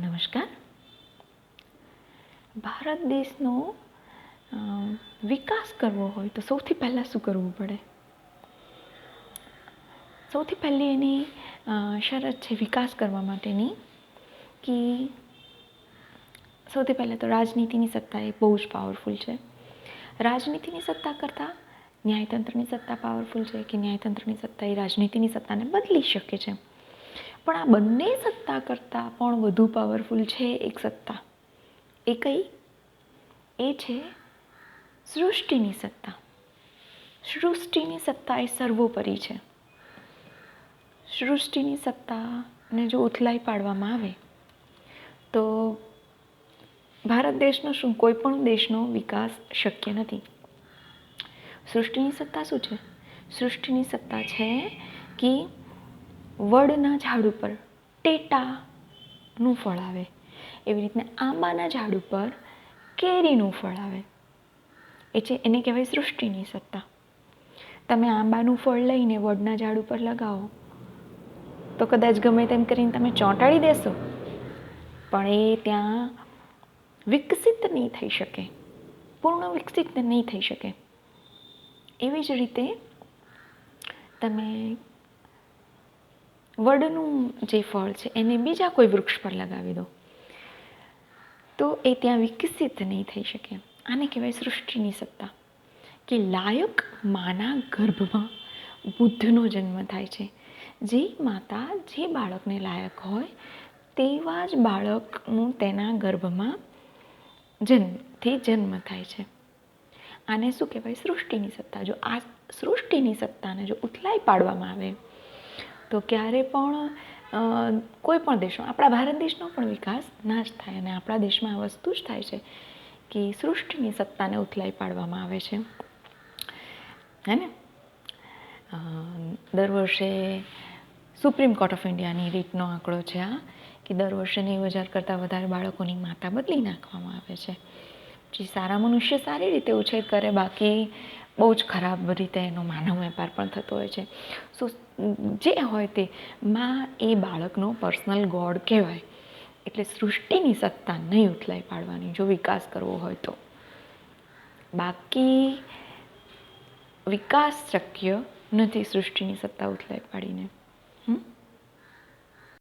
નમસ્કાર. ભારત દેશનો વિકાસ કરવો હોય તો સૌથી પહેલાં શું કરવું પડે? સૌથી પહેલી એની શરત છે વિકાસ કરવા માટેની કે સૌથી પહેલાં તો રાજનીતિની સત્તા એ બહુ જ પાવરફુલ છે. રાજનીતિની સત્તા કરતાં ન્યાયતંત્રની સત્તા પાવરફુલ છે કે ન્યાયતંત્રની સત્તા એ રાજનીતિની સત્તાને બદલી શકે છે. પણ આ બંને સત્તા કરતાં પણ વધુ પાવરફુલ છે એક સત્તા. એ કઈ? એ છે સૃષ્ટિની સત્તા. સૃષ્ટિની સત્તા એ સર્વોપરી છે. સૃષ્ટિની સત્તાને જો ઉથલાઈ પાડવામાં આવે તો ભારત દેશનો શું કોઈ પણ દેશનો વિકાસ શક્ય નથી. સૃષ્ટિની સત્તા શું છે? સૃષ્ટિની સત્તા છે કે વડના ઝાડ ઉપર ટેટાનું ફળ આવે, એવી રીતના આંબાના ઝાડ ઉપર કેરીનું ફળ આવે. એને કહેવાય સૃષ્ટિની સત્તા. તમે આંબાનું ફળ લઈને વડના ઝાડ ઉપર લગાવો તો કદાચ ગમે તેમ કરીને તમે ચોંટાડી દેશો પણ એ ત્યાં વિકસિત નહીં થઈ શકે, પૂર્ણ વિકસિત નહીં થઈ શકે. એવી જ રીતે તમે વડનું જે ફળ છે એને બીજા કોઈ વૃક્ષ પર લગાવી દો તો એ ત્યાં વિકસિત નહીં થઈ શકે. આને કહેવાય સૃષ્ટિની સત્તા. કે લાયક માના ગર્ભમાં બુદ્ધનો જન્મ થાય છે. જે માતા જે બાળકને લાયક હોય તેવા જ બાળકનું તેના ગર્ભમાં જન્મ થાય છે. આને શું કહેવાય? સૃષ્ટિની સત્તા. જો આ સૃષ્ટિની સત્તાને જો ઉથલાઈ પાડવામાં આવે તો ક્યારે પણ કોઈ પણ દેશનો, આપણા ભારત દેશનો પણ વિકાસ ના જ થાય. અને આપણા દેશમાં આ વસ્તુ જ થાય છે કે સૃષ્ટિની સત્તાને ઉથલાઈ પાડવામાં આવે છે. હે ને? દર વર્ષે સુપ્રીમ કોર્ટ ઓફ ઇન્ડિયાની રીતનો આંકડો છે આ, કે દર વર્ષે 90,000 કરતાં વધારે બાળકોની માતા બદલી નાખવામાં આવે છે. જે સારા મનુષ્ય સારી રીતે ઉછેર કરે, બાકી બહુ જ ખરાબ રીતે એનો માનવ વેપાર પણ થતો હોય છે. જે હોય તે માં એ બાળકનો પર્સનલ ગોડ કહેવાય. એટલે સૃષ્ટિની સત્તા નહીં ઉથલાઈ પાડવાની જો વિકાસ કરવો હોય તો. બાકી વિકાસ શક્ય નથી સૃષ્ટિની સત્તા ઉથલાઈ પાડીને.